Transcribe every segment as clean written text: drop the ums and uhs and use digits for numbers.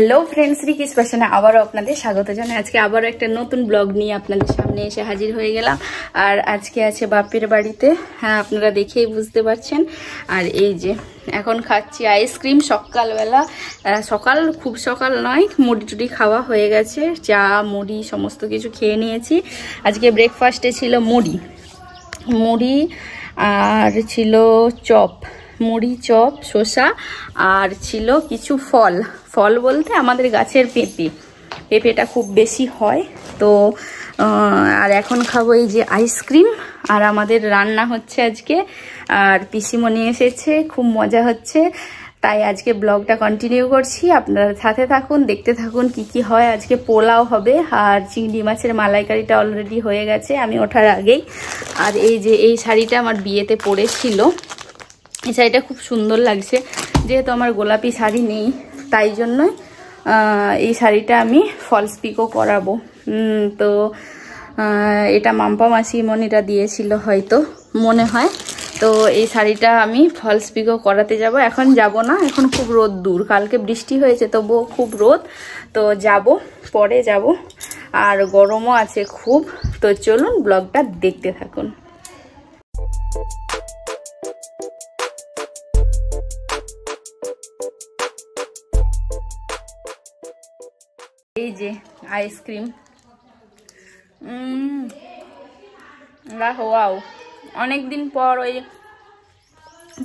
Hello friends रिकिस फैशने आबारो आपनादेर स्वागत जानाई। आज के आबारो एक नतून ब्लग निये आपनादेर सामने एसे हाजिर हये गेलाम। और आज के आछे बापेर बाड़ीते, हाँ आपनारा देखेई बुझते पारछेन। और एई जे एखन खाচ্ছি आइसक्रीम सकालबेला, सकाल खूब सकाल नय, मुड़ी टुड़ी खावा हये गेछे, चा मुड़ी समस्त किछु खेये नियेछि। आजके ब्रेकफास्टे छिलो मुड़ी मुड़ी और छिलो चप, मुड़ी चप शसा और छिलो किछु फल फल बोलते आमादेर गाछेर पेঁপে पेঁপেটা खूब बेशी हय। तो और एखन खाबो এই যে आइसक्रीम और आमादेर रान्ना हच्छे आजके और पिसिमणि एसेছে, खूब मजा हच्छे। ताई आजके ब्लगटा कन्टिनिउ करছি, আপনারা সাথে থাকুন, দেখতে থাকুন কি কি হয়। আজকে পোলাও হবে আর চিংড়ি মাছের মালাইকারিটা অলরেডি হয়ে গেছে আমি ওঠার আগেই। আর এই যে এই শাড়িটা আমার বিয়েতে পরেছিল, এই শাড়িটা খুব সুন্দর লাগছে। যেহেতু আমার গোলাপি শাড়ি নেই তাই জন্য এই শাড়িটা আমি ফলস পিকো করাবো। তো এটা মাম্পা মাসিমণিরা দিয়েছিল হয়তো মনে হয়। তো এই শাড়িটা আমি ফলস পিকো করাতে যাব। এখন যাব না, এখন খুব রোদ দূর, কালকে বৃষ্টি হয়েছে তবুও খুব রোদ। তো যাব, পরে যাব, আর গরমও আছে খুব। তো চলুন ব্লগটা দেখতে থাকুন। এই যে আইসক্রিম, ওয়াও, অনেকদিন পর ওই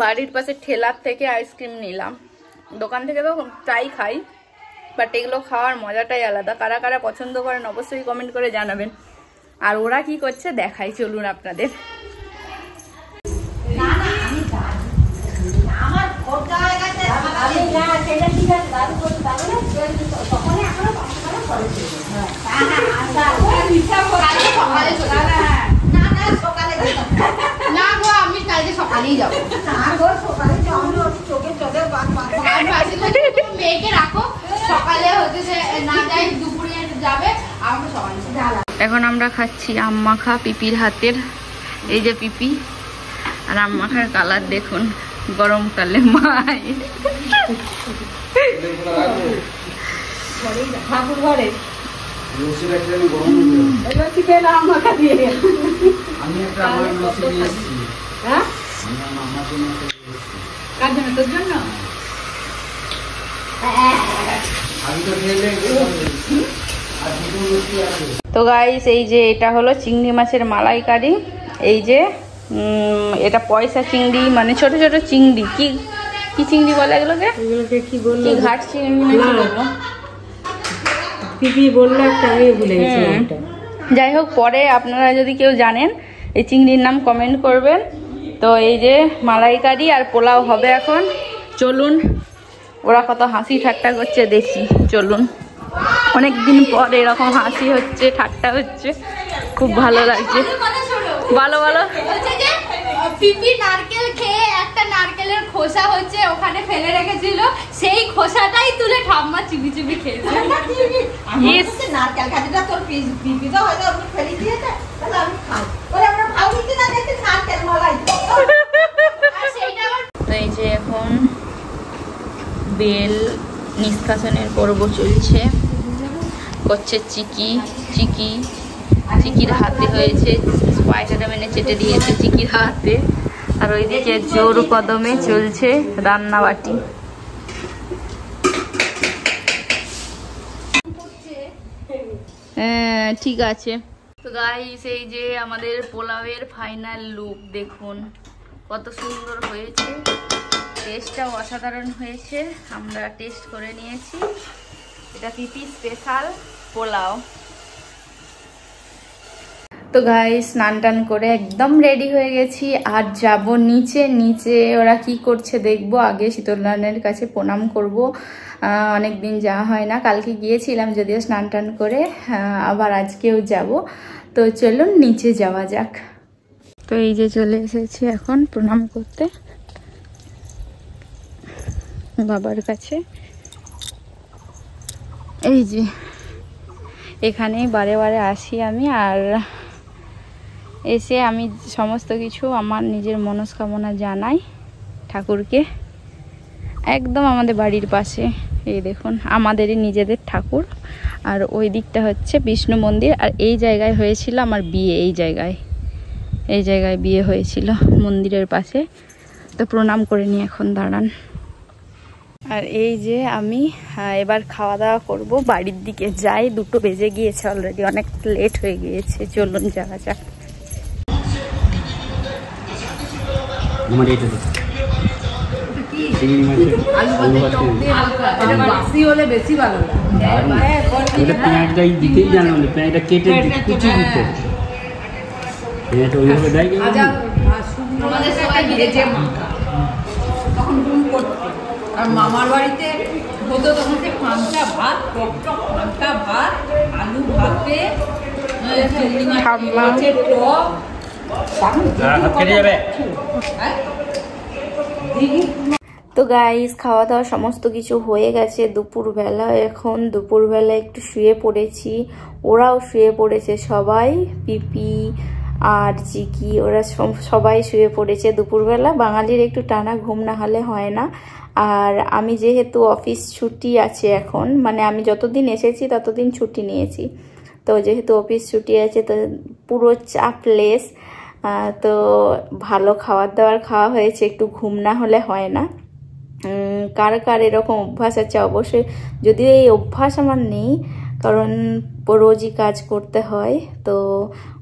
বাড়ির পাশে ঠেলার থেকে আইসক্রিম নিলাম। দোকান থেকে তো প্রায় খাই, বাট এগুলো খাওয়ার মজাটাই আলাদা। কারা কারা পছন্দ করেন অবশ্যই কমেন্ট করে জানাবেন। আর ওরা কি করছে দেখাই, চলুন আপনাদের। এখন আমরা খাচ্ছি আম মাখা পিপির হাতের। এই যে পিপি আর আম মাখার কালার দেখুন, গরমকালে মাই ঠাকুর ঘরে তোর জন্য। তো গাইস এই যে এটা হলো চিংড়ি মাছের মালাইকারি। এই যে এটা পয়সা চিংড়ি, মানে ছোট ছোট চিংড়ি। কি কি চিংড়ি বলে এগুলোকে? এগুলোকে কি বললো? ঘাট চিংড়ি নাকি বললো? পিপি বললো একটা, আমি ভুলে গেছি নামটা। যাই হোক, পরে আপনারা যদি কেউ জানেন এই চিংড়ির নাম কমেন্ট করবেন। তো এই যে মালাইকারি আর পোলাও হবে এখন। চলুন, ওরা কত হাসি ঠাট্টা করছে দেখি, চলুন। অনেকদিন পর এরকম হাসি হচ্ছে, ঠাট্টা হচ্ছে, খুব ভালো লাগছে। ভালো ভালো। পিপি নারকেল খেয়ে একটা নারকেলের খোসা হচ্ছে ওখানে ফেলে রেখেছিল, সেই খোসাটাই তুলে ঠাম্মা চিবি চিবি খেয়েছে। নারকেল খাটিটা তোর পিপি তো হয়তো আপনি ফেলে দিয়েছে, তাহলে আমি খাই। ওরে আমরা ভাবি কি না দেখতে নারকেল মালাই। তো এই যে এখন বেল নিষ্কাশনের পর্ব চলছে, করছে চিকি চিকি। চিকির হাতে হয়েছে, স্পাইডারম্যান মেনে চেটে দিয়েছে চিকির হাতে। আর ওইদিকে জোর কদমে চলছে রান্নাবাটি। হ্যাঁ ঠিক আছে। তো গাইস এই যে আমাদের পোলাওয়ের ফাইনাল লুক দেখুন, কত সুন্দর হয়েছে। টেস্টটাও অসাধারণ হয়েছে, আমরা টেস্ট করে নিয়েছি। এটা পিপি স্পেশাল পোলাও। তো গাইস স্নান টান করে একদম রেডি হয়ে গেছি, আর যাব নিচে। নিচে ওরা কি করছে দেখবো। আগে শীতলনারায়ণের কাছে প্রণাম করব, অনেক দিন যাওয়া হয় না। কালকে গিয়েছিলাম যদিও স্নান টান করে, আবার আজকেও যাব। তো চলুন নিচে যাওয়া যাক। তো এই যে চলে এসেছি এখন প্রণাম করতে বাবার কাছে। এই যে এখানেই বারে বারে আসি আমি, আর এসে আমি সমস্ত কিছু আমার নিজের মনস্কামনা জানাই ঠাকুরকে। একদম আমাদের বাড়ির পাশে এই দেখুন আমাদেরই নিজেদের ঠাকুর। আর ওই দিকটা হচ্ছে বিষ্ণু মন্দির। আর এই জায়গায় হয়েছিল আমার বিয়ে, এই জায়গায় বিয়ে হয়েছিল মন্দিরের পাশে। তো প্রণাম করে নিয়ে এখন দাঁড়ান। আর এই যে আমি এবার খাওয়া দাওয়া করব, বাড়ির দিকে যাই। 2টো বেজে গিয়েছে অলরেডি, অনেক লেট হয়ে গিয়েছে। চলুন যাওয়া যাক। আর মামার বাড়িতে হতো তখন সে পান্তা ভাত, পান্তা ভাত, আলু ভাতে, মাছের টক। তো গাইস, খাওয়া দাওয়া সমস্ত কিছু হয়ে গেছে দুপুরবেলা। এখন দুপুরবেলা একটু শুয়ে পড়েছি, ওরাও শুয়ে পড়েছে সবাই, পিপি আর চিকি, ওরা সবাই শুয়ে পড়েছে দুপুরবেলা। বাঙালির একটু টানা ঘুম না হলে হয় না। আর আমি যেহেতু অফিস ছুটি আছে এখন, মানে আমি যতদিন এসেছি ততদিন ছুটি নিয়েছি, তো যেহেতু অফিস ছুটি আছে তো পুরো চাপলেস। তো ভালো খাবার দাবার খাওয়া হয়েছে, একটু ঘুম না হলে হয় না। কার কার এরকম অভ্যাস আছে অবশ্যই, যদিও এই অভ্যাস আমার নেই, কারণ রোজই কাজ করতে হয়, তো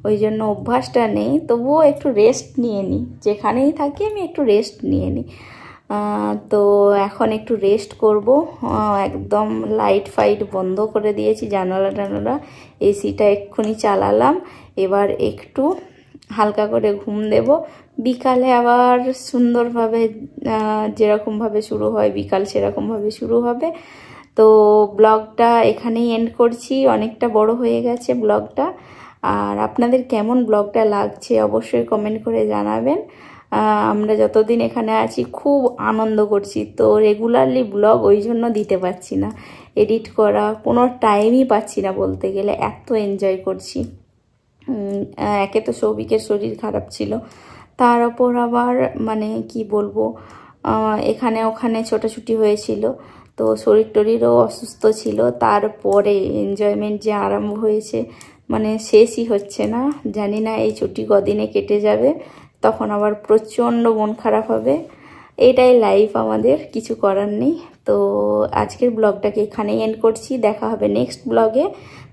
ওই জন্য অভ্যাসটা নেই। তবুও একটু রেস্ট নিয়ে নিই, যেখানেই থাকি আমি একটু রেস্ট নিয়ে নিই। তো এখন একটু রেস্ট করব। একদম লাইট ফাইট বন্ধ করে দিয়েছি, জানালা এসিটা এক্ষুনি চালালাম। এবার একটু হালকা করে ঘুম দেব। বিকালে আবার সুন্দরভাবে যেরকমভাবে শুরু হয় বিকাল সেরকমভাবে শুরু হবে। তো ব্লগটা এখানেই এন্ড করছি, অনেকটা বড় হয়ে গেছে ব্লগটা। আর আপনাদের কেমন ব্লগটা লাগছে অবশ্যই কমেন্ট করে জানাবেন। আমরা যতদিন এখানে আছি খুব আনন্দ করছি, তো রেগুলারলি ব্লগ ওই জন্য দিতে পারছি না, এডিট করা কোনো টাইমই পাচ্ছি না বলতে গেলে, এত এনজয় করছি। একে তো সৌভিকের শরীর খারাপ ছিল, তার ওপর আবার মানে কি বলবো, এখানে ওখানে ছোটাছুটি হয়েছিল, তো শরীর টরীরও অসুস্থ ছিল। তারপরে এনজয়মেন্ট যে আরম্ভ হয়েছে, মানে শেষই হচ্ছে না। জানি না এই ছুটি কদিনে কেটে যাবে, তখন আবার প্রচণ্ড মন খারাপ হবে। এটাই লাইফ আমাদের, কিছু করার নেই। তো আজকের ব্লগটাকে এখানেই এন্ড করছি, দেখা হবে নেক্সট ব্লগে।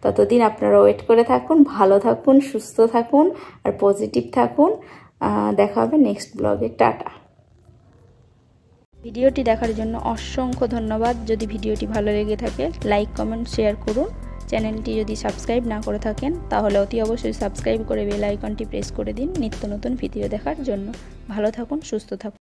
ততদিন আপনারা ওয়েট করে থাকুন, ভালো থাকুন, সুস্থ থাকুন আর পজিটিভ থাকুন। দেখা হবে নেক্সট ব্লগে। টাটা। ভিডিওটি দেখার জন্য অসংখ্য ধন্যবাদ। যদি ভিডিওটি ভালো লেগে থাকে লাইক কমেন্ট শেয়ার করুন। চ্যানেলটি যদি সাবস্ক্রাইব না করে থাকেন তাহলে অতি অবশ্যই সাবস্ক্রাইব করে বেল আইকনটি প্রেস করে দিন নিত্য নতুন ভিডিও দেখার জন্য। ভালো থাকুন, সুস্থ থাকুন।